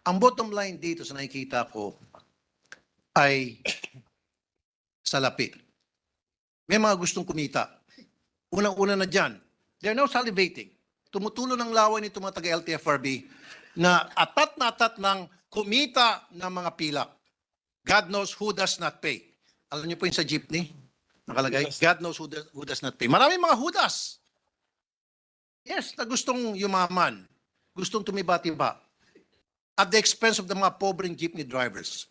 Ang bottom line dito sa nakikita ko ay salapi. May mga gustong kumita. Unang-una na dyan, they're now salivating. Tumutulo ng laway nito mga taga-LTFRB na atat ng kumita ng mga pilak. God knows who does not pay. Alam niyo po yung sa jeepney? Nakalagay, God knows who does not pay. Maraming mga hudas. Yes, na gustong yumaman. Gustong tumiba-tiba. At the expense of the mga pobreng jeepney drivers.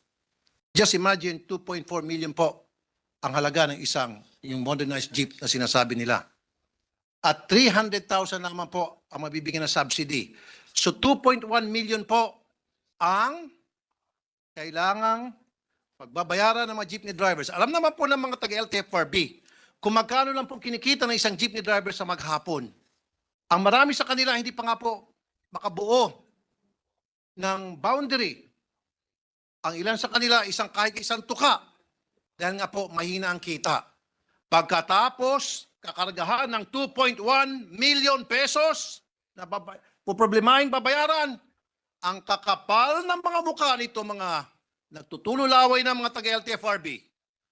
Just imagine, 2.4 million po ang halaga ng yung modernized jeep na sinasabi nila. At 300,000 naman po ang mabibigyan na subsidy. So 2.1 million po ang kailangang pagbabayaran ng mga jeepney drivers. Alam naman po ng mga taga-LTFRB kung magkano lang po kinikita ng isang jeepney driver sa maghapon. Ang marami sa kanila hindi pa nga po makabuo ng boundary. Ang ilan sa kanila kahit isang tuka dahil nga po mahina ang kita. Pagkatapos kakargahan ng 2.1 million pesos na poproblemahin babayaran, ang kakapal ng mga mukha nito mga nagtutulolaway ng mga taga-LTFRB.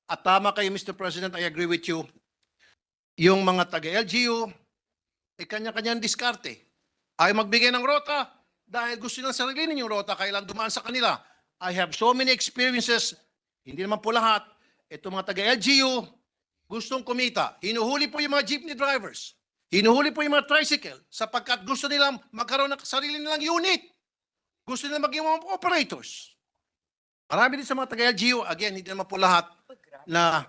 At tama kayo, Mr. President, I agree with you. Yung mga taga-LGU, kanya-kanyang diskarte. Ay magbigay ng rota dahil gusto nilang sarilinin yung rota, kailan dumaan sa kanila. I have so many experiences, hindi naman po lahat. Itong mga taga-LGU, gustong kumita. Hinuhuli po yung mga jeepney drivers. Hinuhuli po yung mga tricycle sapagkat gusto nilang magkaroon ng sarili nilang unit. Gusto nilang maging mga operators. Marami din sa mga taga-LGU, again, hindi naman po lahat na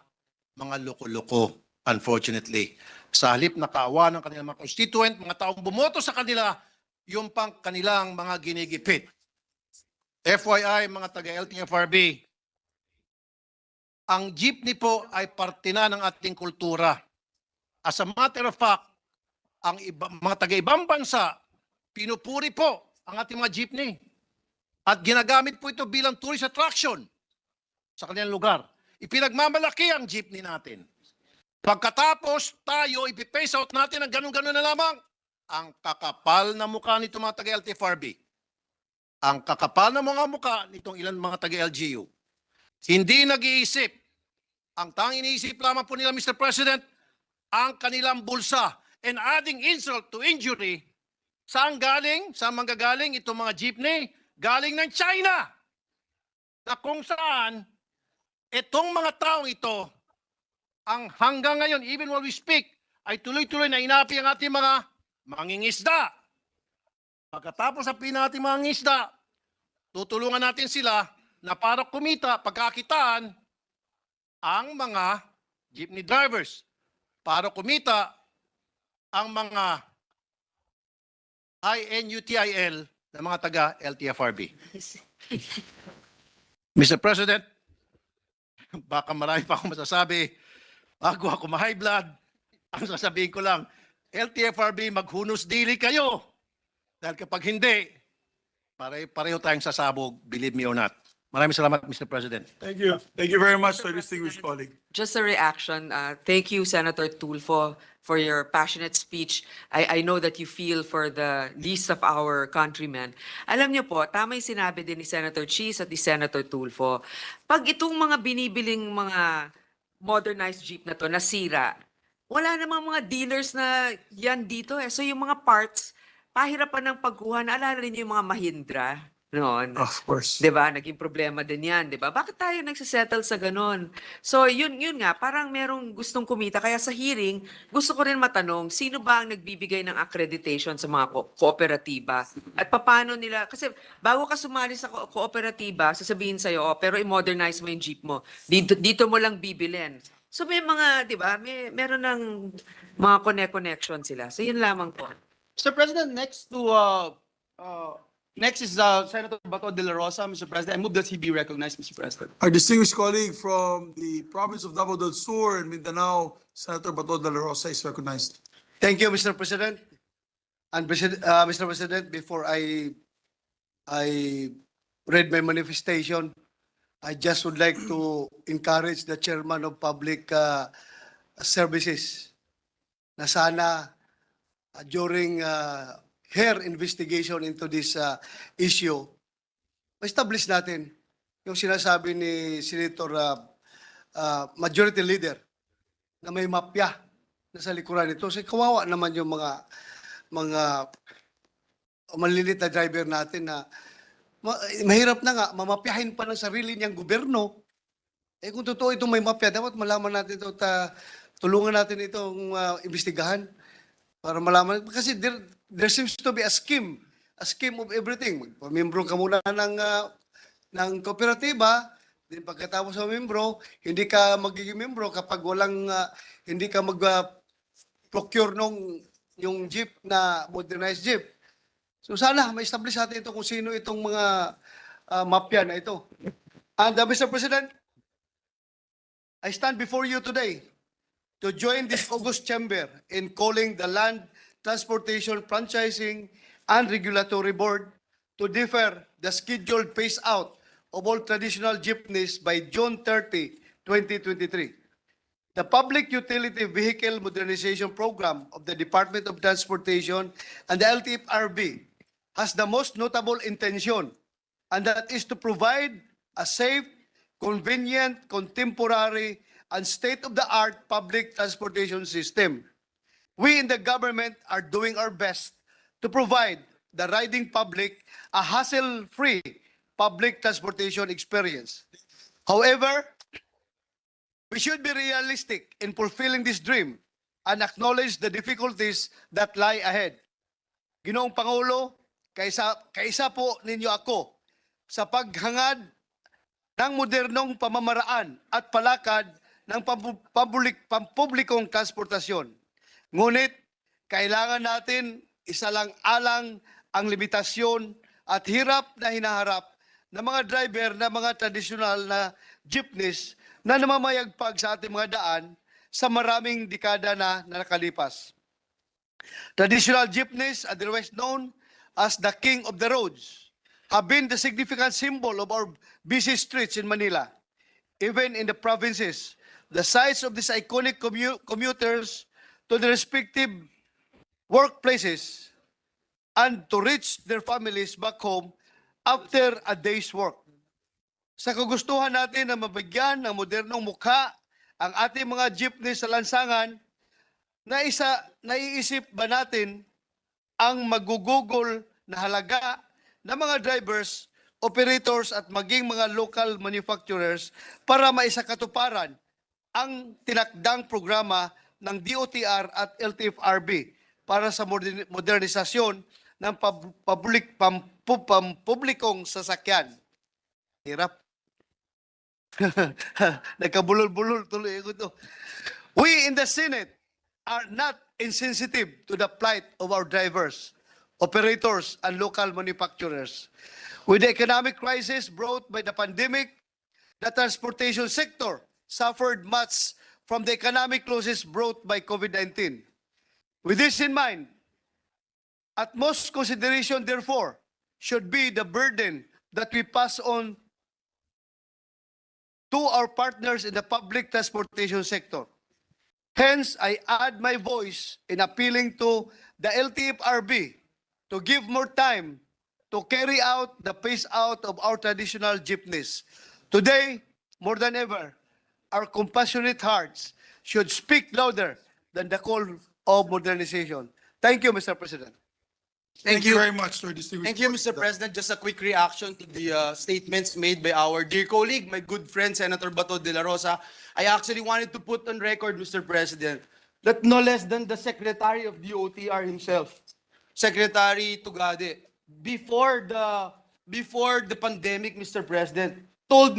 mga loko-loko, unfortunately. Sa halip na kaawa ng kanilang mga constituent, mga taong bumoto sa kanila, yung pang kanilang mga ginigipit. FYI, mga taga-LTFRB, ang jeepney po ay parte na ng ating kultura. As a matter of fact, ang mga taga-ibang bansa, pinupuri po ang ating mga jeepney. At ginagamit po ito bilang tourist attraction sa kanilang lugar. Ipinagmamalaki ang jeepney natin. Pagkatapos tayo, ipipace out natin ang ganun-ganun na lamang. Ang kakapal na mukha nito mga taga-LTFRB. Ang kakapal na mga mukha nitong ilan mga taga-LGU. Hindi nag-iisip. Ang tanging iniisip lamang po nila, Mr. President, ang kanilang bulsa. And adding insult to injury, saan galing? Saan manggagaling itong mga jeepney? Galing ng China. Na kung saan, itong mga taong ito, ang hanggang ngayon, even while we speak, ay tuloy-tuloy na inapi ang ating mga mangingisda. Pagkatapos sa nating mga ngisda, tutulungan natin sila na para kumita, pagkakitaan, ang mga jeepney drivers. Para kumita, ang mga INUTIL na mga taga-LTFRB. Mr. President, baka marami pa akong masasabi. Bago ako ma-high blood, ang sasabihin ko lang, LTFRB, maghunos dili kayo. Dahil kapag hindi, pareho tayong sasabog, believe me or not. Maraming salamat, Mr. President. Thank you. Thank you very much, distinguished colleague. Just a reaction. Thank you, Senator Tulfo, for your passionate speech. I know that you feel for the least of our countrymen. Alam niyo po, tama yung sinabi din ni Senator Cheese at ni Senator Tulfo. Pag itong mga binibiling mga modernized jeep na to nasira, wala namang mga dealers na yan dito eh. So yung mga parts, pahirapan ng pagkuha. Naalala rin yung mga Mahindra noon. Of course. 'Di ba? Naging problema din 'yan, 'di ba? Bakit tayo nagse-settle sa ganun? So, yun nga, parang merong gustong kumita kaya sa hearing, gusto ko rin matanong, sino ba ang nagbibigay ng accreditation sa mga kooperatiba? At paano nila kasi bago ka sumali sa kooperatiba, sasabihin sa iyo, pero i-modernize mo yung jeep mo. Dito mo lang bibilin. So may mga, 'di ba? Meron ng mga connection sila. So yun lamang po. Mr. President, next is Senator Bato de la Rosa, Mr. President. I move that he be recognized, Mr. President. Our distinguished colleague from the province of Davao del Sur and Mindanao, Senator Bato de la Rosa, is recognized. Thank you, Mr. President. And Mr. President, before I read my manifestation, I just would like to encourage the Chairman of Public Services na sana during her investigation into this issue, ma-establish natin yung sinasabi ni Senator Majority Leader na may mafia na sa likuran nito. Kasi kawawa naman yung mga maliliit na driver natin na mahirap na nga, mamapyahin pa ng sarili niyang gobyerno. Eh kung totoo itong may mafia, dapat malaman natin ito, tulungan natin itong imbestigahan para malaman. Kasi there seems to be a scheme of everything. Pamembro ka muna ng kooperatiba, din pagkatapos sa membro, hindi ka magiging membro kapag hindi ka mag-procure yung jeep na modernized jeep. So sana ma-establish natin ito kung sino itong mga mafia na ito. And Mr. President, I stand before you today to join this August chamber in calling the Land Transportation Franchising and Regulatory Board to defer the scheduled phase out of all traditional jeepneys by June 30, 2023. The Public Utility Vehicle Modernization Program of the Department of Transportation and the LTFRB has the most notable intention, and that is to provide a safe, convenient, contemporary, and state-of-the-art public transportation system. We in the government are doing our best to provide the riding public a hassle-free public transportation experience. However, we should be realistic in fulfilling this dream and acknowledge the difficulties that lie ahead. Ginoong Pangulo, kaisa po ninyo ako sa paghangad ng modernong pamamaraan at palakad ng pampublikong transportasyon. Ngunit, kailangan natin isalang-alang ang limitasyon at hirap na hinaharap ng mga driver na mga tradisyonal na jeepneys na namamayagpag sa ating mga daan sa maraming dekada na nakalipas. Traditional jeepneys, otherwise known as the king of the roads, have been the significant symbol of our busy streets in Manila. Even in the provinces, the sights of these iconic commuters to the respective workplaces and to reach their families back home after a day's work. Sa kagustuhan natin na mabigyan ng modernong mukha ang ating mga jeepney sa lansangan, naiisip ba natin ang magugugol na halaga ng mga drivers, operators at maging mga local manufacturers para maisakatuparan ang tinakdang programa ng DOTR at LTFRB para sa modernisasyon ng publikong sasakyan. Hirap. Nagkabulol-bulol tuloy ako to. We in the Senate are not insensitive to the plight of our drivers, operators, and local manufacturers. With the economic crisis brought by the pandemic, the transportation sector suffered much from the economic losses brought by COVID-19. With this in mind, utmost consideration, therefore, should be the burden that we pass on to our partners in the public transportation sector. Hence, I add my voice in appealing to the LTFRB to give more time to carry out the phase-out of our traditional jeepneys. Today, more than ever, our compassionate hearts should speak louder than the call of modernization. Thank you, Mr. President. Thank you very much, sir. Distinguished Thank you, Mr. President. Just a quick reaction to the statements made by our dear colleague, my good friend, Senator Bato de la Rosa. I actually wanted to put on record, Mr. President, that no less than the Secretary of the OTR himself, Secretary Tugade, before the pandemic, Mr. President, told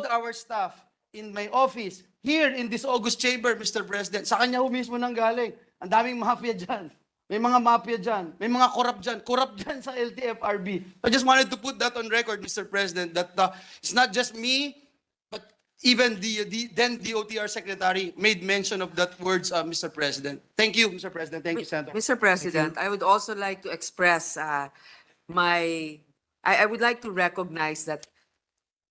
our staff in my office, here in this August chamber, Mr. President, sa kanya mismo nang galing. Ang daming mafia dyan. May mga mafia dyan. May mga corrupt dyan sa LTFRB. I just wanted to put that on record, Mr. President, that it's not just me, but even the then DOTR Secretary made mention of that words, Mr. President. Thank you, Mr. President. Thank you, Senator. Mr. President, I would also like to express I would like to recognize that,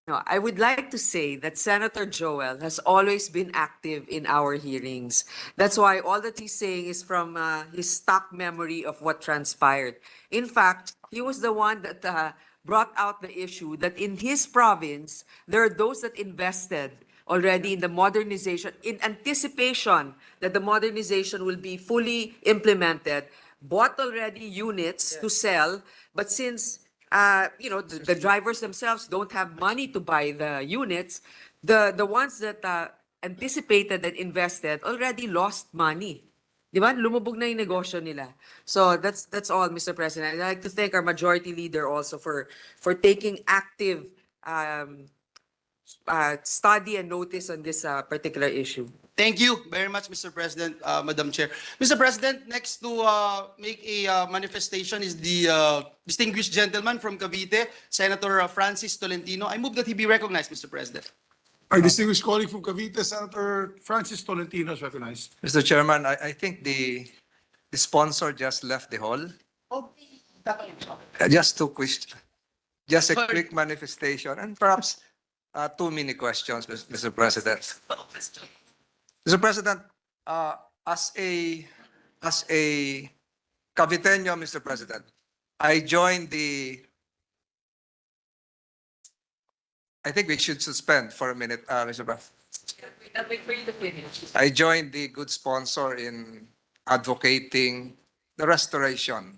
I would like to say that Senator Joel has always been active in our hearings. That's why all that he's saying is from his stock memory of what transpired. In fact, he was the one that brought out the issue that in his province, there are those that invested already in the modernization, in anticipation that the modernization will be fully implemented, bought already units to sell, but since the drivers themselves don't have money to buy the units, the ones that anticipated and invested already lost money. Di ba? Lumubog na yung negosyo nila. So that's all, Mr. President. I'd like to thank our majority leader also for taking active study and notice on this particular issue. Thank you very much, Mr. President, Madam Chair. Mr. President, next to make a manifestation is the distinguished gentleman from Cavite, Senator Francis Tolentino. I move that he be recognized, Mr. President. Our distinguished colleague from Cavite, Senator Francis Tolentino is recognized. Mr. Chairman, I think the sponsor just left the hall. Just two questions. Just a quick manifestation and perhaps 2 mini questions, Mr. President. Mr. President, as a Caviteño, Mr. President, I joined I think we should suspend for a minute, Mr. President. I'll wait for you to finish. I joined the good sponsor in advocating the restoration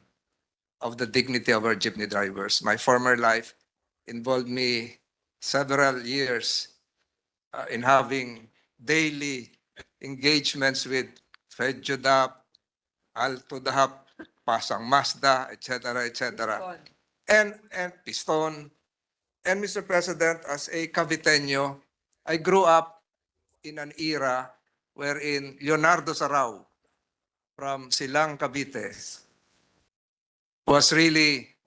of the dignity of our jeepney drivers. My former life involved me several years in having daily engagements with FedJudap, Altudap, Pasang Mazda, etc., etc. And Piston. And Mr. President, as a Caviteño, I grew up in an era wherein Leonardo Sarao from Silang, Cavite was really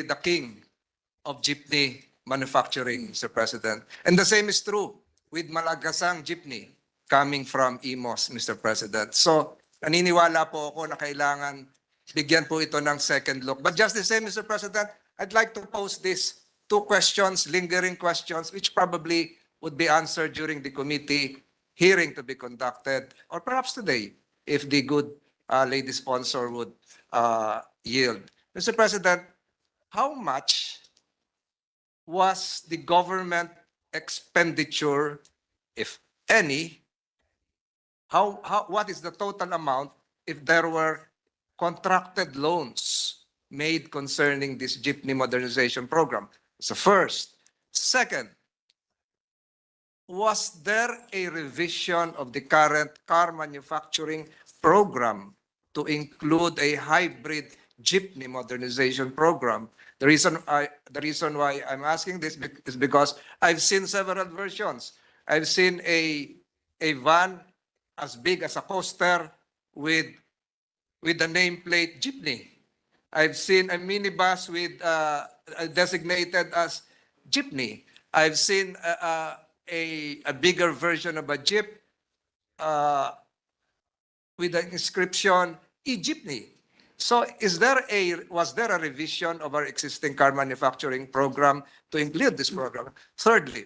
the king of jeepney manufacturing, Mr. President. And the same is true with Malagasang jeepney coming from Imos, Mr. President. So, naniniwala po ako na kailangan bigyan po ito ng second look. But just the same, Mr. President, I'd like to pose these 2 questions, lingering questions, which probably would be answered during the committee hearing to be conducted, or perhaps today, if the good lady sponsor would yield. Mr. President, how much was the government expenditure, if any, what is the total amount if there were contracted loans made concerning this jeepney modernization program? So first. Second, was there a revision of the current car manufacturing program to include a hybrid jeepney modernization program? The reason why I'm asking this is because I've seen several versions. I've seen a van as big as a coaster with the nameplate jeepney. I've seen a minibus with designated as jeepney. I've seen a bigger version of a jeep with the inscription e-jeepney. So was there a revision of our existing car manufacturing program to include this program? Thirdly,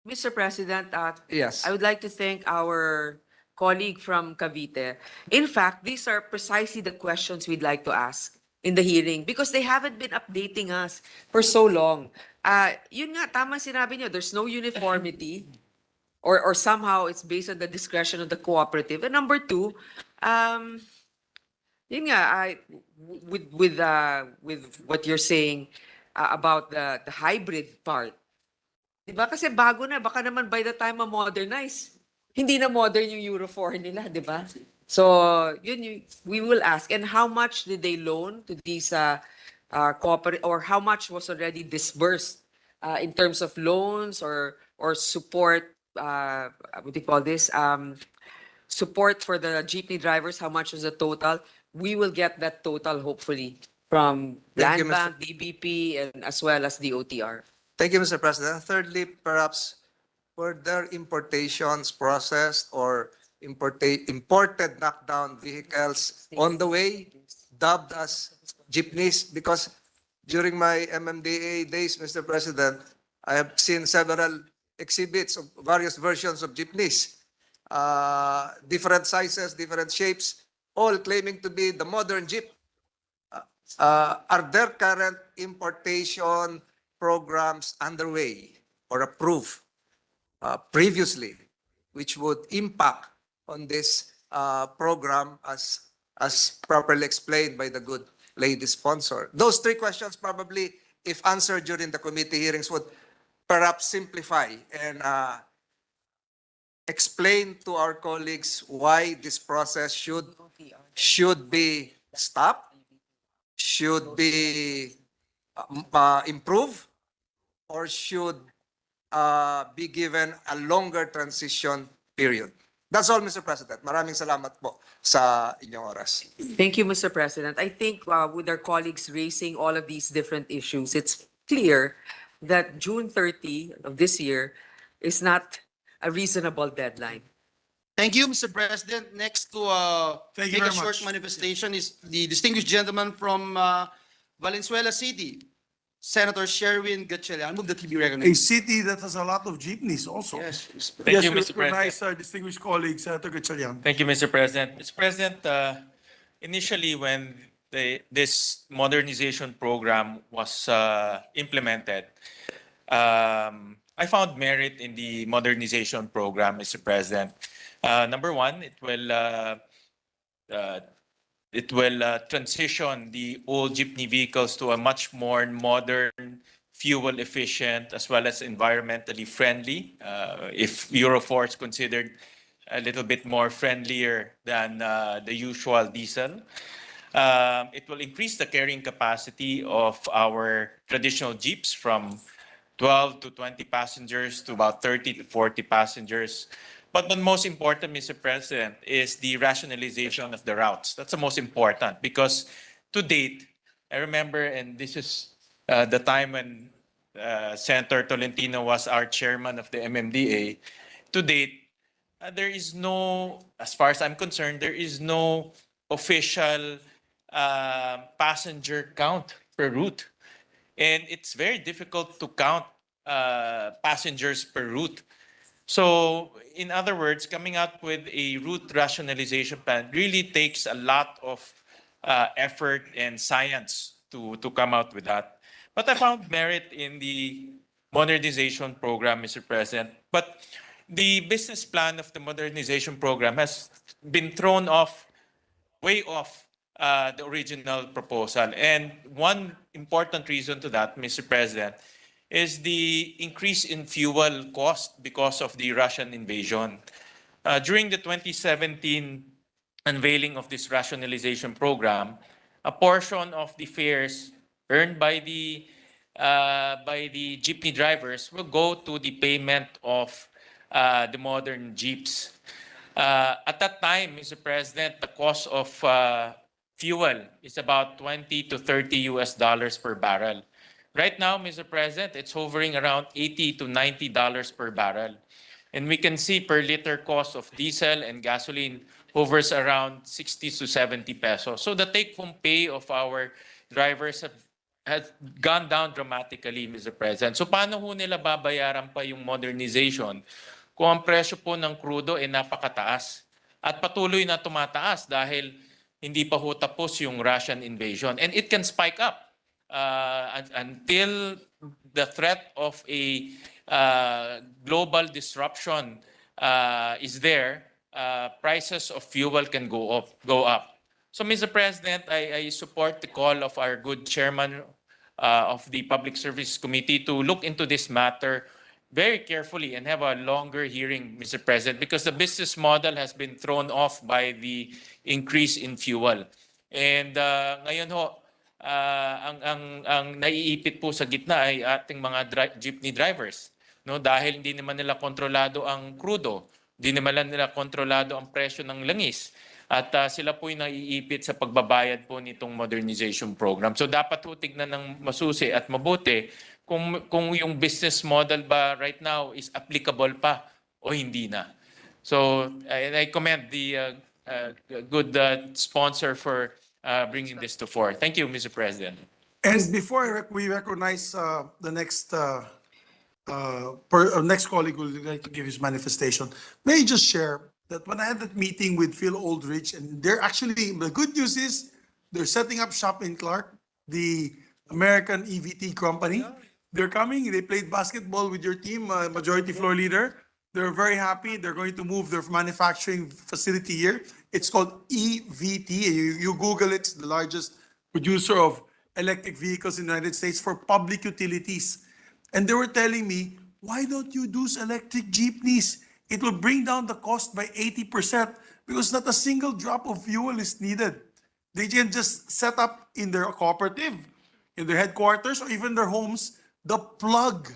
Mr. President, yes. I would like to thank our colleague from Cavite. In fact, these are precisely the questions we'd like to ask in the hearing because they haven't been updating us for so long. Yun nga, tama sinabi niyo, there's no uniformity or somehow it's based on the discretion of the cooperative. And number 2, yun nga, with what you're saying about the hybrid part, diba? Kasi bago na, baka naman by the time ma-modernize, hindi na modern yung Euro 4 nila, diba? So, we will ask. And how much did they loan to these corporate, or how much was already disbursed in terms of loans or support, what do you call this? Support for the jeepney drivers, how much was the total? We will get that total, hopefully, from Thank you, Land Bank, DBP, and as well as the OTR. Thank you, Mr. President. Thirdly, perhaps, were there importations processed or imported knockdown vehicles on the way, dubbed as jeepneys? Because during my MMDA days, Mr. President, I have seen several exhibits of various versions of jeepneys, different sizes, different shapes, all claiming to be the modern jeep. Are there current importation programs underway or approved previously, which would impact on this program as properly explained by the good lady sponsor? Those three questions probably, if answered during the committee hearings, would perhaps simplify and explain to our colleagues why this process should be stopped, should be improved, or should be given a longer transition period. That's all, Mr. President. Maraming salamat po sa inyong oras. Thank you, Mr. President. I think with our colleagues raising all of these different issues, it's clear that June 30 of this year is not a reasonable deadline. Thank you, Mr. President. Next to Thank you make a very short much. manifestation is the distinguished gentleman from Valenzuela City, Senator Sherwin Gatchalian. I move that he be A recognized. city that has a lot of jeepneys also. Yes, Mr. Thank Yes, you, we Mr. recognize President. our distinguished colleague, Senator Gatchalian. Thank you, Mr. President. Mr. President, initially when this modernization program was implemented, I found merit in the modernization program, Mr. President. Number one, it will transition the old jeepney vehicles to a much more modern, fuel efficient, as well as environmentally friendly. If Euro 4 is considered a little bit more friendlier than the usual diesel. It will increase the carrying capacity of our traditional jeeps from 12 to 20 passengers to about 30 to 40 passengers. But the most important, Mr. President, is the rationalization of the routes. That's the most important because to date, I remember, and this is the time when Senator Tolentino was our chairman of the MMDA. To date, there is no, as far as I'm concerned, there is no official passenger count per route. And it's very difficult to count passengers per route. So, in other words, coming up with a route rationalization plan really takes a lot of effort and science to come out with that. But I found merit in the modernization program, Mr. President. But the business plan of the modernization program has been thrown off, way off the original proposal. And one important reason to that, Mr. President, is the increase in fuel cost because of the Russian invasion. During the 2017 unveiling of this rationalization program, a portion of the fares earned by the jeepney drivers will go to the payment of the modern jeeps. At that time, Mr. President, the cost of fuel is about 20 to 30 US dollars per barrel. Right now, Mr. President, it's hovering around $80 to $90 per barrel. And we can see per liter cost of diesel and gasoline hovers around 60 to 70 pesos. So the take-home pay of our drivers has gone down dramatically, Mr. President. So paano ho nila babayaran pa yung modernization kung ang presyo po ng krudo ay napakataas at patuloy na tumataas dahil hindi pa ho tapos yung Russian invasion. And it can spike up until the threat of a global disruption is there, prices of fuel can go up. So, Mr. President, I support the call of our good chairman of the Public Service Committee to look into this matter very carefully and have a longer hearing, Mr. President, because the business model has been thrown off by the increase in fuel. And ngayon ho, ang naiipit po sa gitna ay ating mga jeepney drivers, no? Dahil hindi naman nila kontrolado ang krudo, hindi naman nila kontrolado ang presyo ng langis. At sila po yung naiipit sa pagbabayad po nitong modernization program. So dapat po tignan ng masusi at mabuti kung yung business model ba right now is applicable pa o hindi na. So I commend the good sponsor for bringing this to fore. Thank you, Mr. President. And before we recognize the next next colleague who would like to give his manifestation, may I just share that when I had that meeting with Phil Aldrich, and they're actually, the good news is they're setting up shop in Clark. the American EVT company. They're coming. They played basketball with your team, majority floor leader. They're very happy. They're going to move their manufacturing facility here. It's called EVT. You Google it. It's the largest producer of electric vehicles in the United States for public utilities. And they were telling me, why don't you do electric jeepneys? It will bring down the cost by 80% because not a single drop of fuel is needed. They can just set up in their cooperative, in their headquarters, or even their homes, the plug,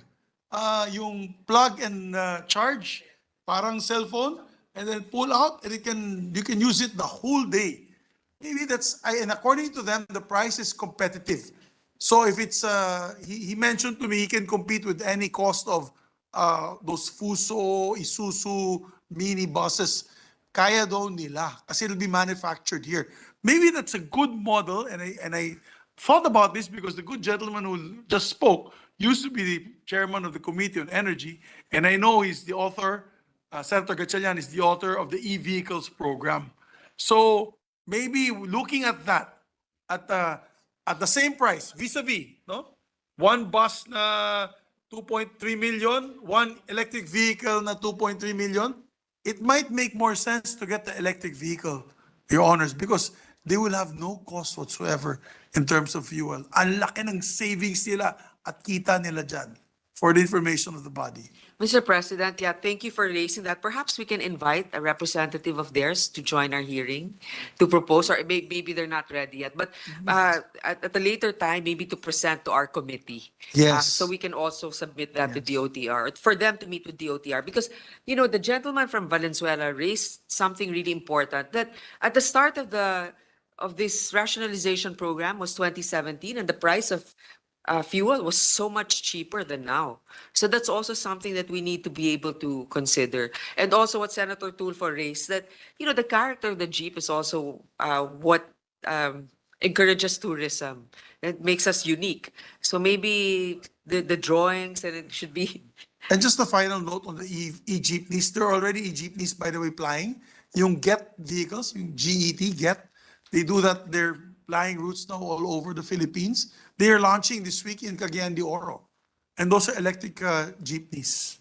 yung plug and charge, parang cellphone, and then pull out, and you can use it the whole day. Maybe and according to them, the price is competitive. So if it's, he mentioned to me, he can compete with any cost of those Fuso, Isuzu, mini buses. Kaya daw nila kasi it'll be manufactured here. Maybe that's a good model, and I thought about this because the good gentleman who just spoke used to be the chairman of the Committee on Energy, and I know he's the author, Senator Gatchalian is the author of the e-vehicles program. So maybe looking at that, at the same price, vis-a-vis, no? One bus na 2.3 million, one electric vehicle na 2.3 million, it might make more sense to get the electric vehicle, Your Honors, because they will have no cost whatsoever in terms of fuel. Ang laki ng savings nila at kita nila dyan, for the information of the body. Mr. President, yeah, thank you for raising that. Perhaps we can invite a representative of theirs to join our hearing to propose, or maybe they're not ready yet, but at a later time, maybe to present to our committee. Yes. So we can also submit that to DOTR, for them to meet with DOTR. Because, you know, the gentleman from Valenzuela raised something really important, that at the start of this rationalization program was 2017, and the price of fuel was so much cheaper than now. So that's also something that we need to be able to consider. And also what Senator Tulfo raised, that, you know, the character of the Jeep is also what encourages tourism. It makes us unique. So maybe the drawings, and it should be... And just a final note on the e-jeepneys. There are already e-jeepneys, by the way, flying. Yung GET vehicles, yung GET, GET, they do that. They're flying routes now all over the Philippines. They are launching this week in Cagayan de Oro. And those are electric jeepneys.